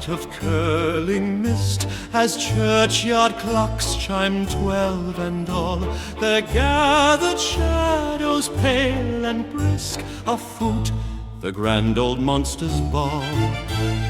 night of curling mist, as churchyard clocks chime 12 and all, there gathered shadows pale and brisk afoot the grand old monster's ball.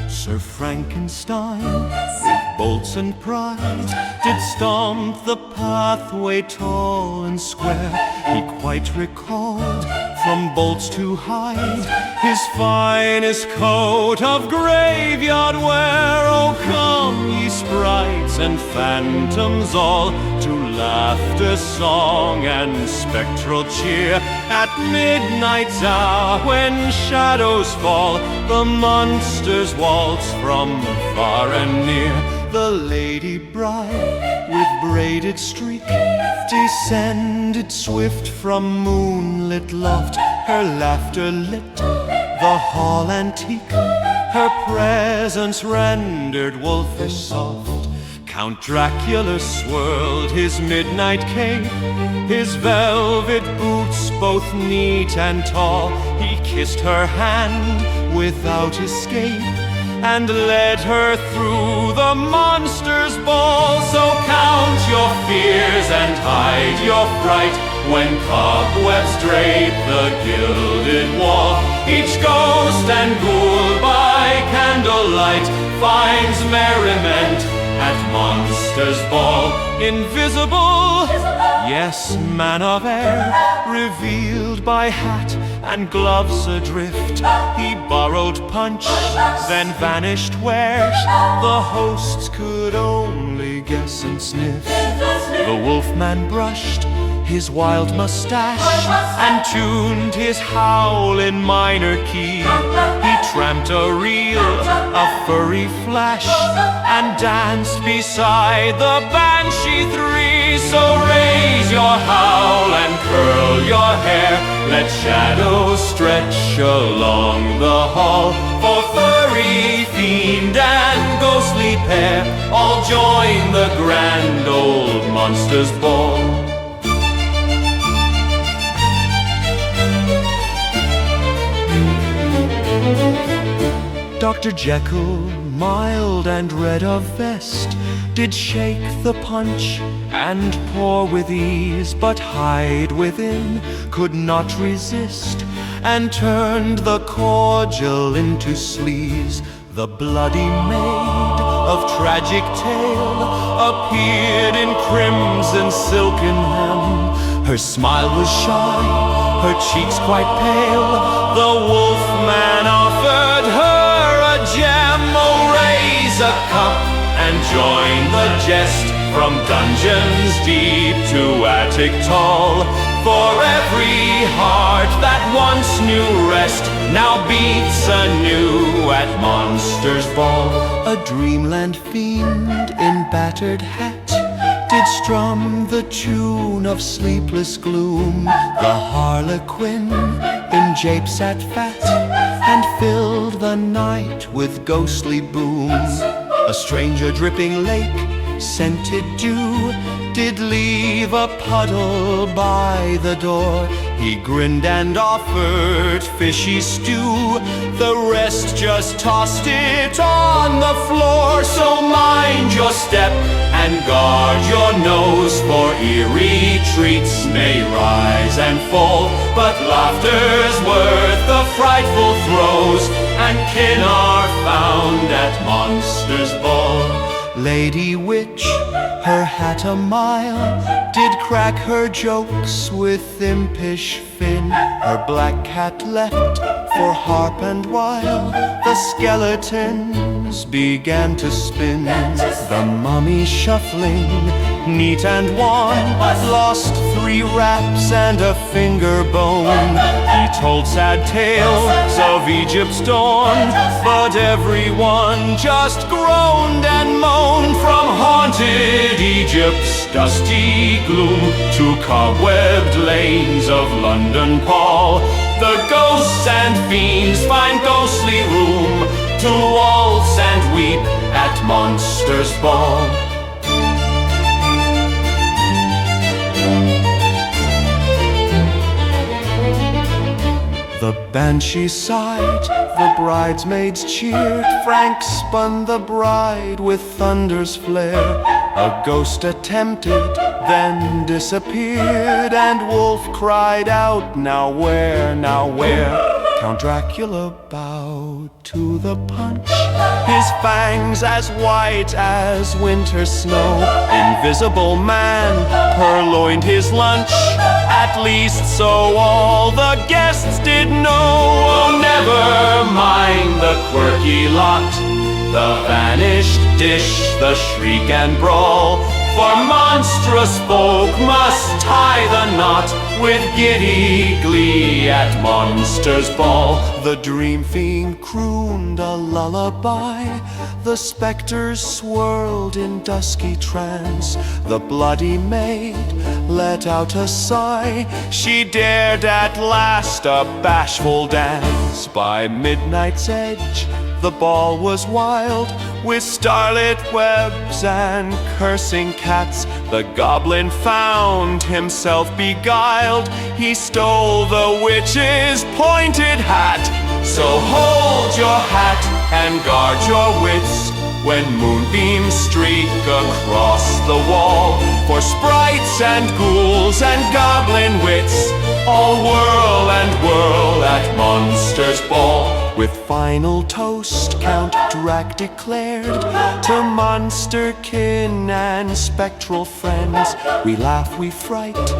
Sir Frankenstein, with bolts and pride, did stomp the pathway tall and square. He quite recalled from bolts to hide his finest coat of graveyard wear. Oh, come, ye sprites and phantoms all, to laughter, song, and spectral cheer. At midnight's hour, when shadows fall, the monsters waltz from far and near. The lady bride, with braided streak, descended swift from moonlit loft. Her laughter lit the hall antique, her presence rendered wolfish soft. Count Dracula swirled his midnight cape, his velvet boots both neat and tall. He kissed her hand without escape, and led her through the monster's ball. So count your fears and hide your fright, when cobwebs drape the gilded wall. Each ghost and ghoul by candlelight finds merriment at monster's ball. Invisible, yes, man of air, revealed by hat and gloves adrift, he borrowed punch, then vanished where the hosts could only guess and sniff. The wolfman brushed his wild mustache and tuned his howl in minor key. He tramped a reel, a furry flash, and danced beside the banshee three. So raise your howl and curl your hair, let shadows stretch along the hall. For furry fiend and ghostly pair all join the grand old monster's ball. Dr. Jekyll, mild and red of vest, did shake the punch and pour with ease, but hide within could not resist, and turned the cordial into sleaze. The bloody maid of tragic tale appeared in crimson silken hem. Her smile was shy, her cheeks quite pale. The wolfman offered her a gem. Oh, raise a cup and join the jest, from dungeons deep to attic tall. For every heart that once knew rest now beats anew at Monster's Ball. A dreamland fiend in battered hat did strum the tune of sleepless gloom. The harlequin in jape sat fat and filled the night with ghostly boom. A stranger dripping lake, scented dew, did leave a puddle by the door. He grinned and offered fishy stew, the rest just tossed it on the floor. So mind your step and guard your nose, for eerie treats may rise and fall, but laughter's worth the frightful throes, and kin are found at Monster's Ball. Lady Witch, her hat a mile, did crack her jokes with impish fin. Her black cat left for harp and while the skeletons began to spin. The mummy shuffling, neat and wan, lost 3 raps and a finger bone. He told sad tales of Egypt's dawn, but everyone just groaned and moaned. From haunted Egypt's dusty gloom to cobwebbed lanes of London Paul, the ghosts and fiends find ghostly room to waltz and weep at Monster's Ball. The banshee sighed, the bridesmaids cheered. Frank spun the bride with thunder's flare. A ghost attempted, then disappeared, and Wolf cried out, "Now where, now where?" Count Dracula bowed to the punch, his fangs as white as winter snow. Invisible man purloined his lunch, at least so all the guests did know. Oh, never mind the quirky lot, the vanished dish, the shriek and brawl, for monstrous folk must tie the knot with giddy glee at Monster's Ball. The dream fiend crooned a lullaby, the specters swirled in dusky trance. The bloody maid let out a sigh, she dared at last a bashful dance. By midnight's edge the ball was wild, with starlit webs and cursing cats. The goblin found himself beguiled, he stole the witch's pointed hat. So hold your hat and guard your wits when moonbeams streak across the wall, for sprites and ghouls and goblin wits all whirl and whirl at Monster's Ball. With final toast, Count Drac declared to monsterkin and spectral friends, "We laugh, we fright,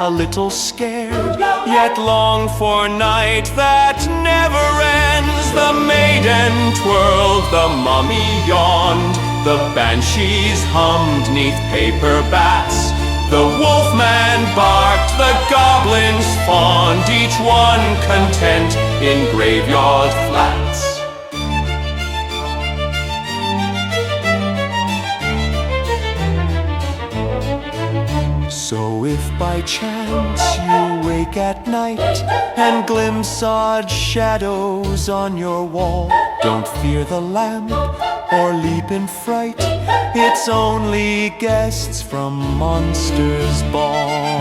a little scared, yet long for night that never ends." The maiden twirled, the mummy yawned, the banshees hummed 'neath paper bats. The wolfman barked, the goblins fawned, each one content in graveyard flats. So if by chance you wake at night and glimpse odd shadows on your wall, don't fear the lamp or leap in fright, it's only guests from Monster's Ball.